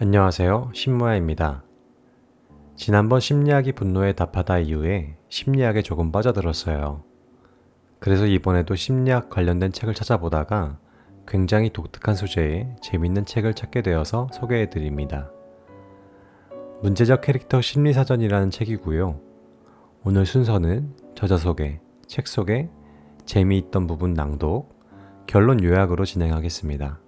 안녕하세요. 신무야입니다. 지난번 심리학이 분노에 답하다 이후에 심리학에 조금 빠져들었어요. 그래서 이번에도 심리학 관련된 책을 찾아보다가 굉장히 독특한 소재의 재밌는 책을 찾게 되어서 소개해드립니다. 문제적 캐릭터 심리사전이라는 책이고요. 오늘 순서는 저자 소개, 책 소개, 재미있던 부분 낭독, 결론 요약으로 진행하겠습니다.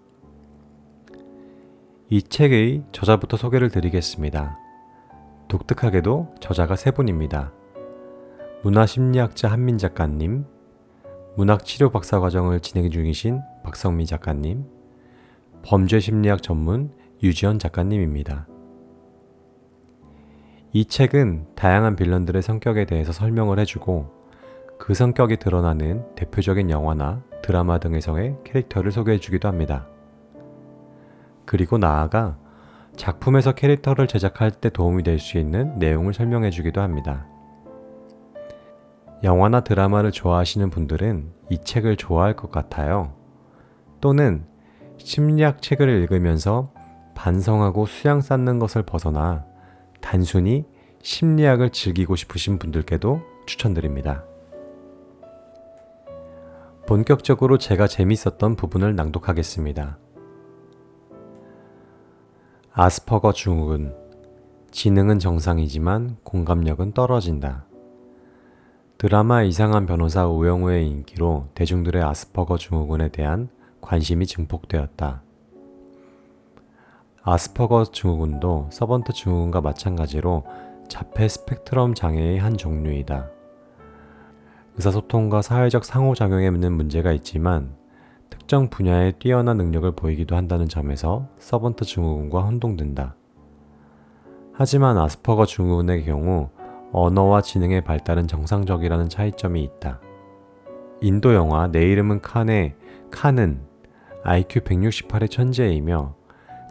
이 책의 저자부터 소개를 드리겠습니다. 독특하게도 저자가 세 분입니다. 문화심리학자 한민 작가님, 문학치료 박사과정을 진행 중이신 박성미 작가님, 범죄심리학 전문 유지연 작가님입니다. 이 책은 다양한 빌런들의 성격에 대해서 설명을 해주고 그 성격이 드러나는 대표적인 영화나 드라마 등에서의 캐릭터를 소개해주기도 합니다. 그리고 나아가 작품에서 캐릭터를 제작할 때 도움이 될 수 있는 내용을 설명해 주기도 합니다. 영화나 드라마를 좋아하시는 분들은 이 책을 좋아할 것 같아요. 또는 심리학 책을 읽으면서 반성하고 수양 쌓는 것을 벗어나 단순히 심리학을 즐기고 싶으신 분들께도 추천드립니다. 본격적으로 제가 재밌었던 부분을 낭독하겠습니다. 아스퍼거 증후군. 지능은 정상이지만 공감력은 떨어진다. 드라마 이상한 변호사 우영우의 인기로 대중들의 아스퍼거 증후군에 대한 관심이 증폭되었다. 아스퍼거 증후군도 서번트 증후군과 마찬가지로 자폐 스펙트럼 장애의 한 종류이다. 의사소통과 사회적 상호작용에 있는 문제가 있지만 특정 분야의 뛰어난 능력을 보이기도 한다는 점에서 서번트 증후군과 혼동된다. 하지만 아스퍼거 증후군의 경우 언어와 지능의 발달은 정상적이라는 차이점이 있다. 인도 영화 내 이름은 칸의 칸은 IQ 168의 천재이며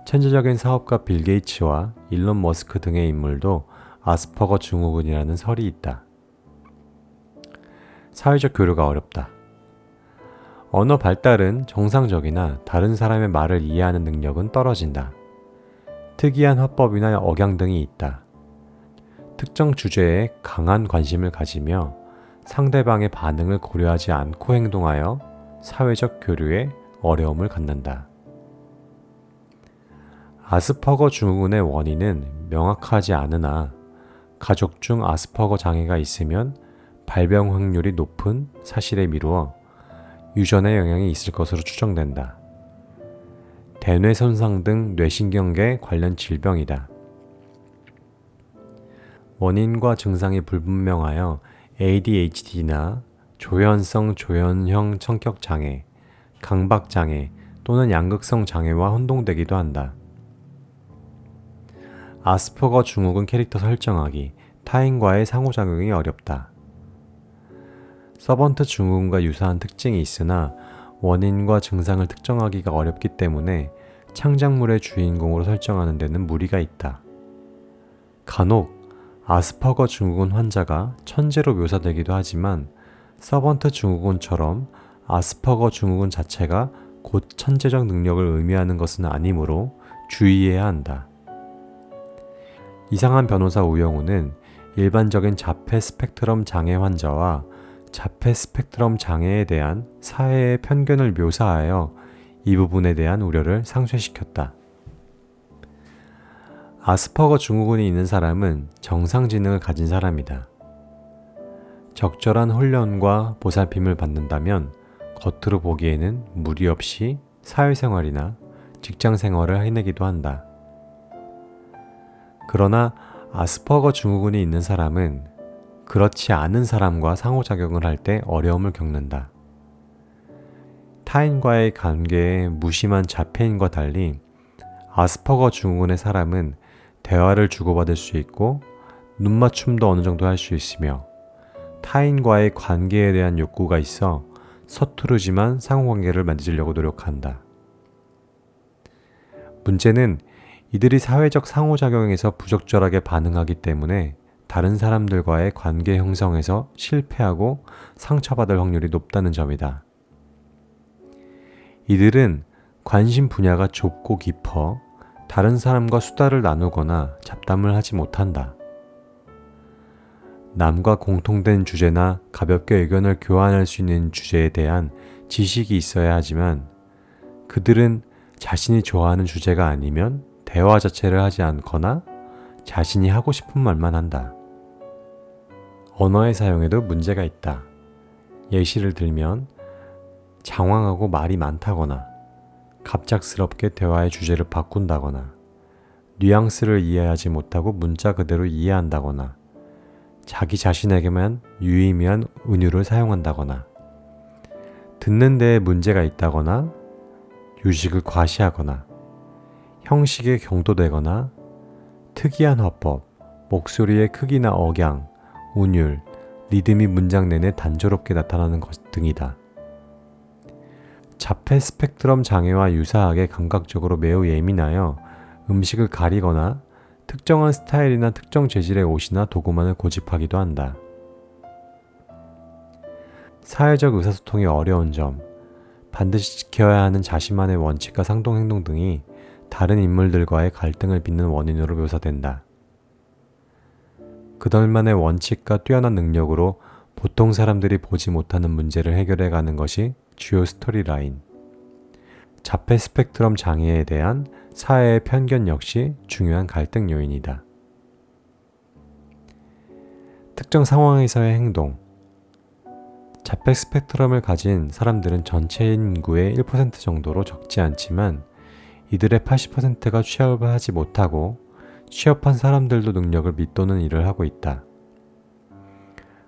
천재적인 사업가 빌 게이츠와 일론 머스크 등의 인물도 아스퍼거 증후군이라는 설이 있다. 사회적 교류가 어렵다. 언어 발달은 정상적이나 다른 사람의 말을 이해하는 능력은 떨어진다. 특이한 화법이나 억양 등이 있다. 특정 주제에 강한 관심을 가지며 상대방의 반응을 고려하지 않고 행동하여 사회적 교류에 어려움을 갖는다. 아스퍼거 증후군의 원인은 명확하지 않으나 가족 중 아스퍼거 장애가 있으면 발병 확률이 높은 사실에 미루어 유전의 영향이 있을 것으로 추정된다. 대뇌 손상 등 뇌신경계 관련 질병이다. 원인과 증상이 불분명하여 ADHD나 조현성 조현형 성격 장애, 강박 장애 또는 양극성 장애와 혼동되기도 한다. 아스퍼거 증후군 캐릭터 설정하기, 타인과의 상호작용이 어렵다. 서번트 증후군과 유사한 특징이 있으나 원인과 증상을 특정하기가 어렵기 때문에 창작물의 주인공으로 설정하는 데는 무리가 있다. 간혹 아스퍼거 증후군 환자가 천재로 묘사되기도 하지만 서번트 증후군처럼 아스퍼거 증후군 자체가 곧 천재적 능력을 의미하는 것은 아니므로 주의해야 한다. 이상한 변호사 우영우는 일반적인 자폐 스펙트럼 장애 환자와 자폐 스펙트럼 장애에 대한 사회의 편견을 묘사하여 이 부분에 대한 우려를 상쇄시켰다. 아스퍼거 증후군이 있는 사람은 정상 지능을 가진 사람이다. 적절한 훈련과 보살핌을 받는다면 겉으로 보기에는 무리 없이 사회생활이나 직장생활을 해내기도 한다. 그러나 아스퍼거 증후군이 있는 사람은 그렇지 않은 사람과 상호작용을 할 때 어려움을 겪는다. 타인과의 관계에 무심한 자폐인과 달리 아스퍼거 증후군의 사람은 대화를 주고받을 수 있고 눈맞춤도 어느 정도 할 수 있으며 타인과의 관계에 대한 욕구가 있어 서투르지만 상호관계를 만들려고 노력한다. 문제는 이들이 사회적 상호작용에서 부적절하게 반응하기 때문에 다른 사람들과의 관계 형성에서 실패하고 상처받을 확률이 높다는 점이다. 이들은 관심 분야가 좁고 깊어 다른 사람과 수다를 나누거나 잡담을 하지 못한다. 남과 공통된 주제나 가볍게 의견을 교환할 수 있는 주제에 대한 지식이 있어야 하지만 그들은 자신이 좋아하는 주제가 아니면 대화 자체를 하지 않거나 자신이 하고 싶은 말만 한다. 언어의 사용에도 문제가 있다. 예시를 들면 장황하고 말이 많다거나 갑작스럽게 대화의 주제를 바꾼다거나 뉘앙스를 이해하지 못하고 문자 그대로 이해한다거나 자기 자신에게만 유의미한 은유를 사용한다거나 듣는 데에 문제가 있다거나 유식을 과시하거나 형식에 경도되거나 특이한 화법, 목소리의 크기나 억양, 운율, 리듬이 문장 내내 단조롭게 나타나는 것 등이다. 자폐 스펙트럼 장애와 유사하게 감각적으로 매우 예민하여 음식을 가리거나 특정한 스타일이나 특정 재질의 옷이나 도구만을 고집하기도 한다. 사회적 의사소통이 어려운 점, 반드시 지켜야 하는 자신만의 원칙과 상동행동 등이 다른 인물들과의 갈등을 빚는 원인으로 묘사된다. 그들만의 원칙과 뛰어난 능력으로 보통 사람들이 보지 못하는 문제를 해결해 가는 것이 주요 스토리라인. 자폐 스펙트럼 장애에 대한 사회의 편견 역시 중요한 갈등 요인이다. 특정 상황에서의 행동. 자폐 스펙트럼을 가진 사람들은 전체 인구의 1% 정도로 적지 않지만 이들의 80%가 취업을 하지 못하고 취업한 사람들도 능력을 밑도는 일을 하고 있다.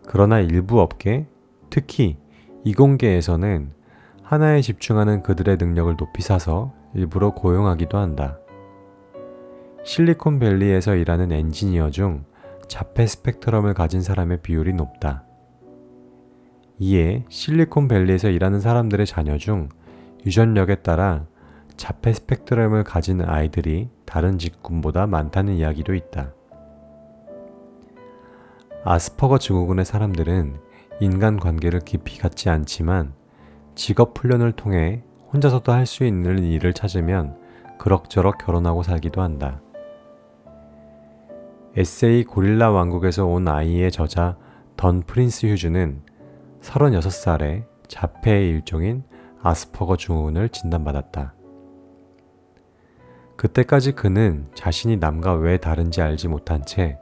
그러나 일부 업계, 특히 이공계에서는 하나에 집중하는 그들의 능력을 높이 사서 일부러 고용하기도 한다. 실리콘밸리에서 일하는 엔지니어 중 자폐 스펙트럼을 가진 사람의 비율이 높다. 이에 실리콘밸리에서 일하는 사람들의 자녀 중 유전력에 따라 자폐 스펙트럼을 가진 아이들이 다른 직군보다 많다는 이야기도 있다. 아스퍼거 증후군의 사람들은 인간관계를 깊이 갖지 않지만 직업 훈련을 통해 혼자서도 할 수 있는 일을 찾으면 그럭저럭 결혼하고 살기도 한다. 에세이 고릴라 왕국에서 온 아이의 저자 던 프린스 휴즈는 36살에 자폐의 일종인 아스퍼거 증후군을 진단받았다. 그때까지 그는 자신이 남과 왜 다른지 알지 못한 채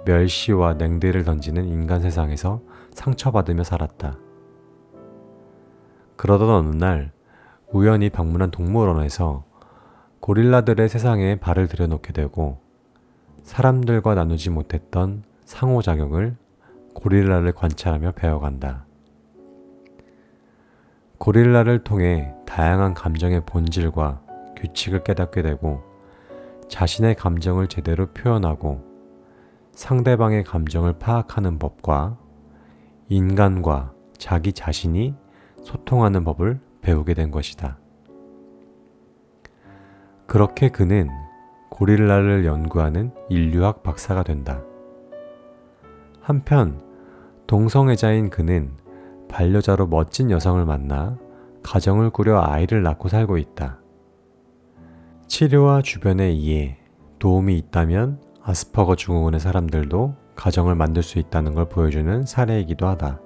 멸시와 냉대를 던지는 인간 세상에서 상처받으며 살았다. 그러던 어느 날 우연히 방문한 동물원에서 고릴라들의 세상에 발을 들여놓게 되고 사람들과 나누지 못했던 상호작용을 고릴라를 관찰하며 배워간다. 고릴라를 통해 다양한 감정의 본질과 규칙을 깨닫게 되고 자신의 감정을 제대로 표현하고 상대방의 감정을 파악하는 법과 인간과 자기 자신이 소통하는 법을 배우게 된 것이다. 그렇게 그는 고릴라를 연구하는 인류학 박사가 된다. 한편 동성애자인 그는 반려자로 멋진 여성을 만나 가정을 꾸려 아이를 낳고 살고 있다. 치료와 주변의 이해, 도움이 있다면 아스퍼거 증후군의 사람들도 가정을 만들 수 있다는 걸 보여주는 사례이기도 하다.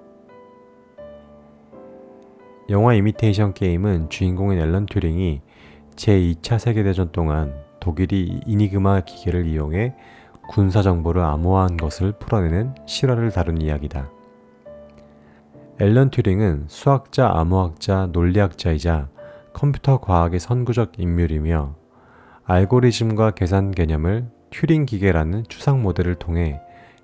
영화 이미테이션 게임은 주인공인 앨런 튜링이 제2차 세계대전 동안 독일이 이니그마 기계를 이용해 군사 정보를 암호화한 것을 풀어내는 실화를 다룬 이야기다. 앨런 튜링은 수학자, 암호학자, 논리학자이자 컴퓨터 과학의 선구적 인물이며 알고리즘과 계산 개념을 튜링 기계라는 추상 모델을 통해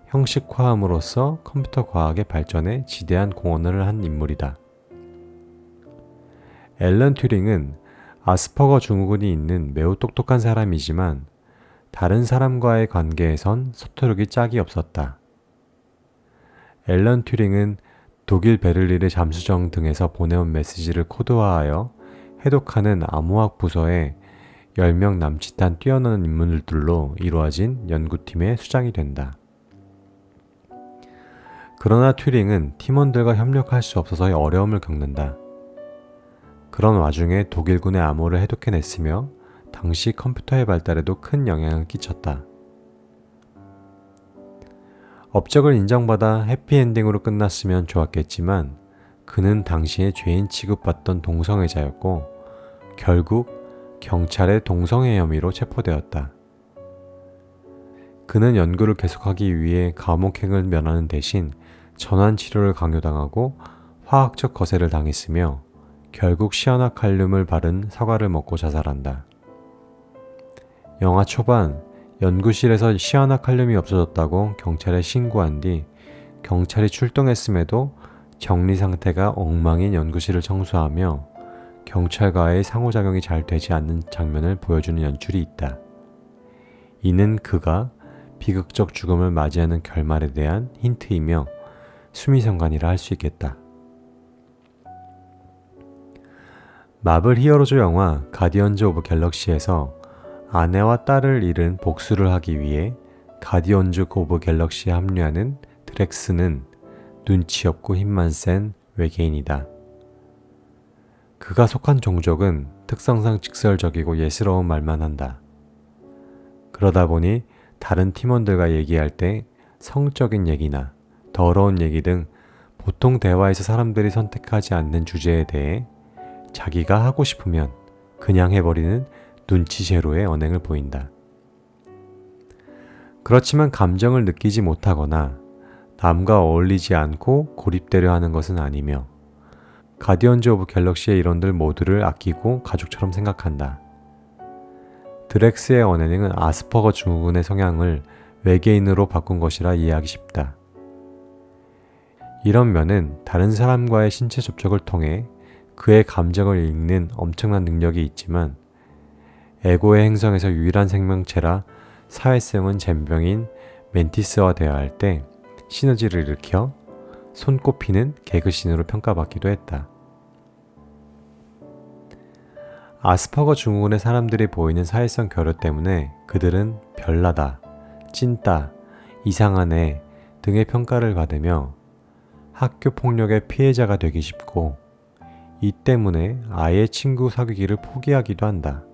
형식화함으로써 컴퓨터 과학의 발전에 지대한 공헌을 한 인물이다. 앨런 튜링은 아스퍼거 증후군이 있는 매우 똑똑한 사람이지만 다른 사람과의 관계에선 서투르기 짝이 없었다. 앨런 튜링은 독일 베를린의 잠수정 등에서 보내온 메시지를 코드화하여 해독하는 암호학 부서에 10명 남짓한 뛰어난 인물들로 이루어진 연구팀의 수장이 된다. 그러나 튜링은 팀원들과 협력할 수 없어서 어려움을 겪는다. 그런 와중에 독일군의 암호를 해독해냈으며 당시 컴퓨터의 발달에도 큰 영향을 끼쳤다. 업적을 인정받아 해피엔딩으로 끝났으면 좋았겠지만 그는 당시에 죄인 취급받던 동성애자였고 결국 경찰의 동성애 혐의로 체포되었다. 그는 연구를 계속하기 위해 감옥행을 면하는 대신 전환치료를 강요당하고 화학적 거세를 당했으며 결국 시아나칼륨을 바른 사과를 먹고 자살한다. 영화 초반 연구실에서 시아나칼륨이 없어졌다고 경찰에 신고한 뒤 경찰이 출동했음에도 격리 상태가 엉망인 연구실을 청소하며 경찰과의 상호작용이 잘 되지 않는 장면을 보여주는 연출이 있다. 이는 그가 비극적 죽음을 맞이하는 결말에 대한 힌트이며 수미상관이라 할 수 있겠다. 마블 히어로즈 영화 가디언즈 오브 갤럭시에서 아내와 딸을 잃은 복수를 하기 위해 가디언즈 오브 갤럭시에 합류하는 드렉스는 눈치 없고 힘만 센 외계인이다. 그가 속한 종족은 특성상 직설적이고 예스러운 말만 한다. 그러다 보니 다른 팀원들과 얘기할 때 성적인 얘기나 더러운 얘기 등 보통 대화에서 사람들이 선택하지 않는 주제에 대해 자기가 하고 싶으면 그냥 해버리는 눈치제로의 언행을 보인다. 그렇지만 감정을 느끼지 못하거나 남과 어울리지 않고 고립되려 하는 것은 아니며 가디언즈 오브 갤럭시의 일원들 모두를 아끼고 가족처럼 생각한다. 드렉스의 언행은 아스퍼거 증후군의 성향을 외계인으로 바꾼 것이라 이해하기 쉽다. 이런 면은 다른 사람과의 신체 접촉을 통해 그의 감정을 읽는 엄청난 능력이 있지만 에고의 행성에서 유일한 생명체라 사회성은 젬병인 멘티스와 대화할 때 시너지를 일으켜 손꼽히는 개그신으로 평가받기도 했다. 아스퍼거 증후군의 사람들이 보이는 사회성 결여 때문에 그들은 별나다, 찐따, 이상한 애 등의 평가를 받으며 학교 폭력의 피해자가 되기 쉽고 이 때문에 아예 친구 사귀기를 포기하기도 한다.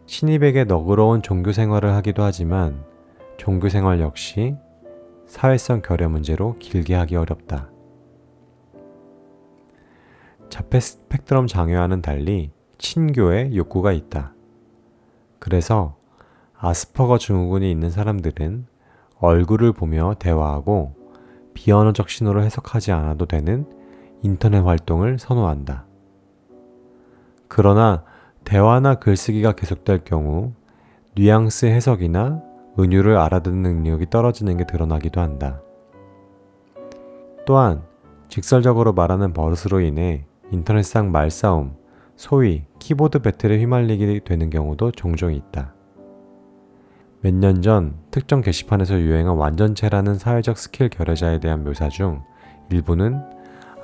신입에게 너그러운 종교 생활을 하기도 하지만 종교 생활 역시 사회성 결여 문제로 길게 하기 어렵다. 자폐 스펙트럼 장애와는 달리 친교에 욕구가 있다. 그래서 아스퍼거 증후군이 있는 사람들은 얼굴을 보며 대화하고 비언어적 신호를 해석하지 않아도 되는 인터넷 활동을 선호한다. 그러나 대화나 글쓰기가 계속될 경우 뉘앙스 해석이나 은유를 알아듣는 능력이 떨어지는 게 드러나기도 한다. 또한 직설적으로 말하는 버릇으로 인해 인터넷상 말싸움, 소위 키보드 배틀에 휘말리게 되는 경우도 종종 있다. 몇 년 전 특정 게시판에서 유행한 완전체라는 사회적 스킬 결여자에 대한 묘사 중 일부는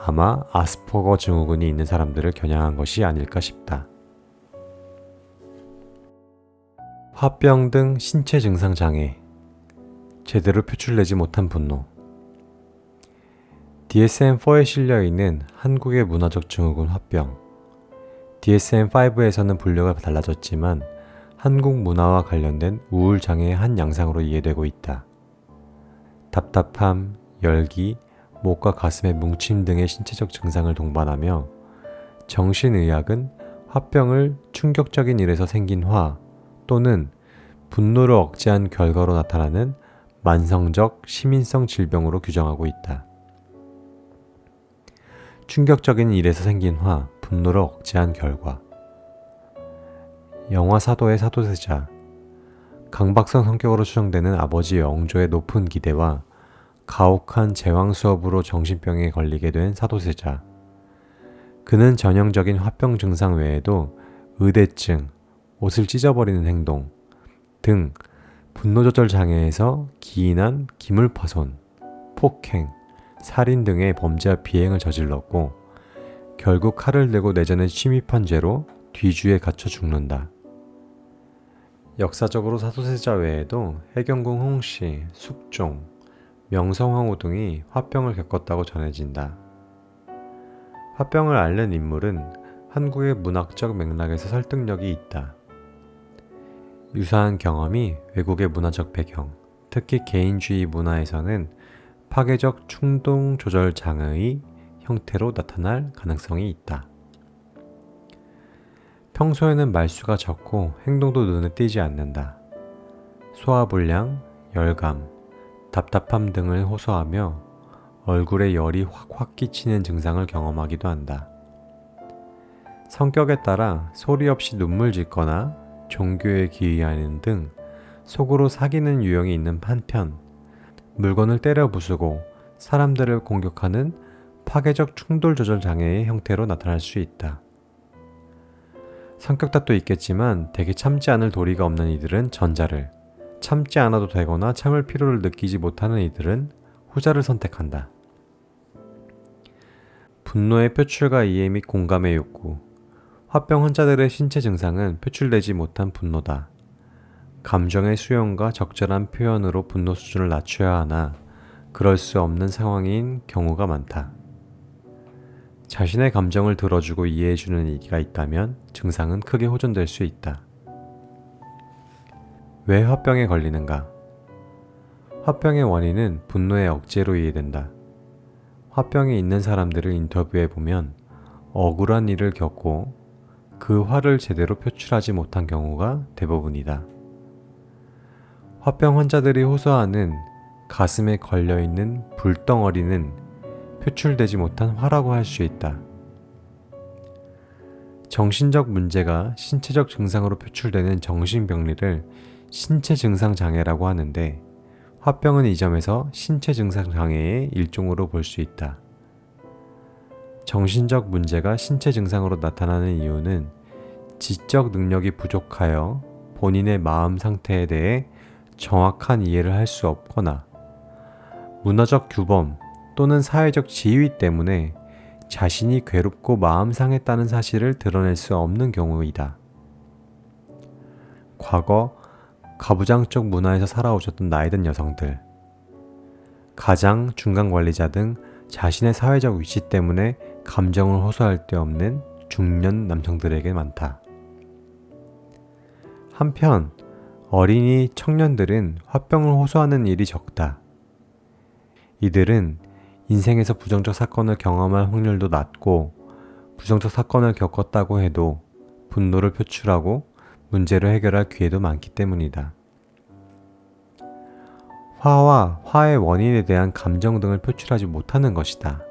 아마 아스퍼거 증후군이 있는 사람들을 겨냥한 것이 아닐까 싶다. 화병 등 신체 증상 장애, 제대로 표출되지 못한 분노. DSM-4에 실려있는 한국의 문화적 증후군 화병. DSM-5에서는 분류가 달라졌지만 한국 문화와 관련된 우울 장애의 한 양상으로 이해되고 있다. 답답함, 열기, 목과 가슴의 뭉침 등의 신체적 증상을 동반하며 정신의학은 화병을 충격적인 일에서 생긴 화 또는 분노를 억제한 결과로 나타나는 만성적 시민성 질병으로 규정하고 있다. 충격적인 일에서 생긴 화, 분노를 억제한 결과. 영화 사도의 사도세자. 강박성 성격으로 추정되는 아버지 영조의 높은 기대와 가혹한 제왕 수업으로 정신병에 걸리게 된 사도세자. 그는 전형적인 화병 증상 외에도 의대증, 옷을 찢어버리는 행동 등 분노 조절 장애에서 기인한 기물파손, 폭행, 살인 등의 범죄와 비행을 저질렀고 결국 칼을 들고 내전에 침입한 죄로 뒤주에 갇혀 죽는다. 역사적으로 사도세자 외에도 해경궁 홍씨, 숙종, 명성황후 등이 화병을 겪었다고 전해진다. 화병을 앓는 인물은 한국의 문학적 맥락에서 설득력이 있다. 유사한 경험이 외국의 문화적 배경, 특히 개인주의 문화에서는 파괴적 충동 조절 장애의 형태로 나타날 가능성이 있다. 평소에는 말수가 적고 행동도 눈에 띄지 않는다. 소화불량, 열감, 답답함 등을 호소하며 얼굴에 열이 확 끼치는 증상을 경험하기도 한다. 성격에 따라 소리 없이 눈물 짓거나 종교에 기이하는 등 속으로 사귀는 유형이 있는 한편, 물건을 때려 부수고 사람들을 공격하는 파괴적 충돌 조절 장애의 형태로 나타날 수 있다. 성격 탓도 있겠지만 대개 참지 않을 도리가 없는 이들은 전자를, 참지 않아도 되거나 참을 필요를 느끼지 못하는 이들은 후자를 선택한다. 분노의 표출과 이해 및 공감의 욕구. 화병 환자들의 신체 증상은 표출되지 못한 분노다. 감정의 수용과 적절한 표현으로 분노 수준을 낮춰야 하나 그럴 수 없는 상황인 경우가 많다. 자신의 감정을 들어주고 이해해주는 이가 있다면 증상은 크게 호전될 수 있다. 왜 화병에 걸리는가? 화병의 원인은 분노의 억제로 이해된다. 화병이 있는 사람들을 인터뷰해보면 억울한 일을 겪고 그 화를 제대로 표출하지 못한 경우가 대부분이다. 화병 환자들이 호소하는 가슴에 걸려있는 불덩어리는 표출되지 못한 화라고 할 수 있다. 정신적 문제가 신체적 증상으로 표출되는 정신병리를 신체 증상 장애라고 하는데, 화병은 이 점에서 신체 증상 장애의 일종으로 볼 수 있다. 정신적 문제가 신체 증상으로 나타나는 이유는 지적 능력이 부족하여 본인의 마음 상태에 대해 정확한 이해를 할 수 없거나 문화적 규범 또는 사회적 지위 때문에 자신이 괴롭고 마음 상했다는 사실을 드러낼 수 없는 경우이다. 과거 가부장적 문화에서 살아오셨던 나이든 여성들, 가장, 중간 관리자 등 자신의 사회적 위치 때문에 감정을 호소할 데 없는 중년 남성들에게 많다. 한편 어린이 청년들은 화병을 호소하는 일이 적다. 이들은 인생에서 부정적 사건을 경험할 확률도 낮고, 부정적 사건을 겪었다고 해도 분노를 표출하고 문제를 해결할 기회도 많기 때문이다. 화와 화의 원인에 대한 감정 등을 표출하지 못하는 것이다.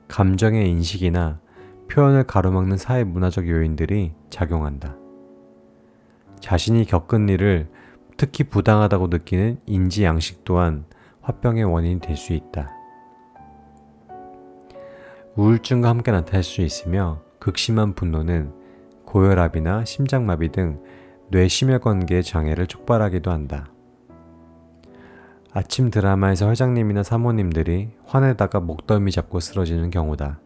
감정의 인식이나 표현을 가로막는 사회 문화적 요인들이 작용한다. 자신이 겪은 일을 특히 부당하다고 느끼는 인지 양식 또한 화병의 원인이 될 수 있다. 우울증과 함께 나타날 수 있으며, 극심한 분노는 고혈압이나 심장마비 등 뇌심혈관계 장애를 촉발하기도 한다. 아침 드라마에서 회장님이나 사모님들이 화내다가 목덜미 잡고 쓰러지는 경우다.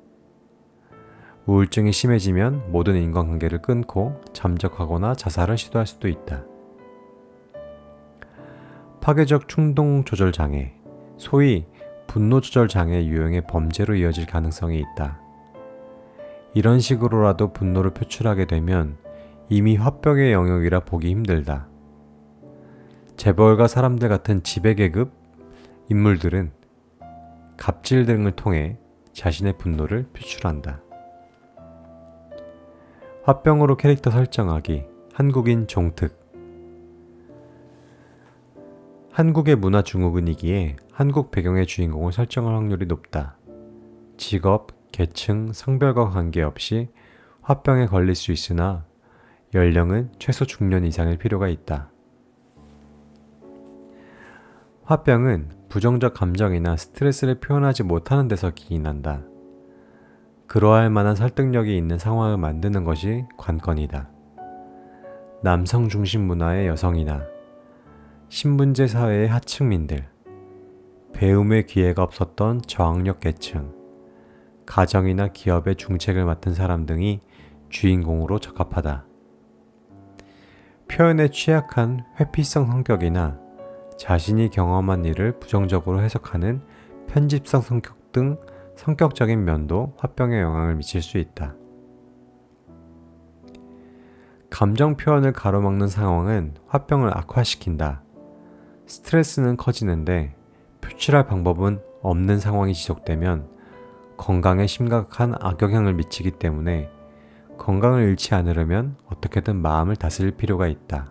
우울증이 심해지면 모든 인간관계를 끊고 잠적하거나 자살을 시도할 수도 있다. 파괴적 충동 조절 장애, 소위 분노 조절 장애 유형의 범죄로 이어질 가능성이 있다. 이런 식으로라도 분노를 표출하게 되면 이미 화병의 영역이라 보기 힘들다. 재벌가 사람들 같은 지배계급 인물들은 갑질 등을 통해 자신의 분노를 표출한다. 화병으로 캐릭터 설정하기, 한국인 종특. 한국의 문화 증후군이기에 한국 배경의 주인공을 설정할 확률이 높다. 직업, 계층, 성별과 관계없이 화병에 걸릴 수 있으나 연령은 최소 중년 이상일 필요가 있다. 화병은 부정적 감정이나 스트레스를 표현하지 못하는 데서 기인한다. 그러할 만한 설득력이 있는 상황을 만드는 것이 관건이다. 남성 중심 문화의 여성이나 신분제 사회의 하층민들, 배움의 기회가 없었던 저학력 계층, 가정이나 기업의 중책을 맡은 사람 등이 주인공으로 적합하다. 표현에 취약한 회피성 성격이나 자신이 경험한 일을 부정적으로 해석하는 편집성 성격 등 성격적인 면도 화병에 영향을 미칠 수 있다. 감정 표현을 가로막는 상황은 화병을 악화시킨다. 스트레스는 커지는데 표출할 방법은 없는 상황이 지속되면 건강에 심각한 악영향을 미치기 때문에 건강을 잃지 않으려면 어떻게든 마음을 다스릴 필요가 있다.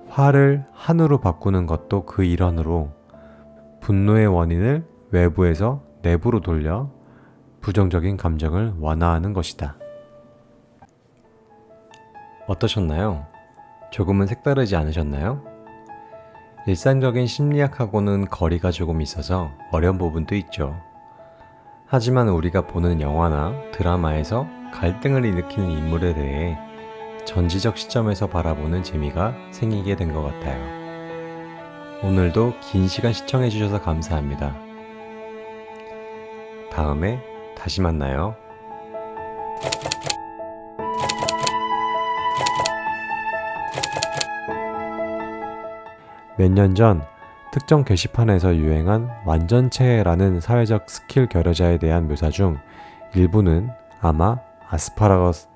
화를 한으로 바꾸는 것도 그 일환으로 분노의 원인을 외부에서 내부로 돌려 부정적인 감정을 완화하는 것이다. 어떠셨나요? 조금은 색다르지 않으셨나요? 일상적인 심리학하고는 거리가 조금 있어서 어려운 부분도 있죠. 하지만 우리가 보는 영화나 드라마에서 갈등을 일으키는 인물에 대해 전지적 시점에서 바라보는 재미가 생기게 된 것 같아요. 오늘도 긴 시간 시청해주셔서 감사합니다. 다음에 다시 만나요. 몇 년 전 특정 게시판에서 유행한 완전체라는 사회적 스킬 결여자에 대한 묘사 중 일부는 아마 아스파라거스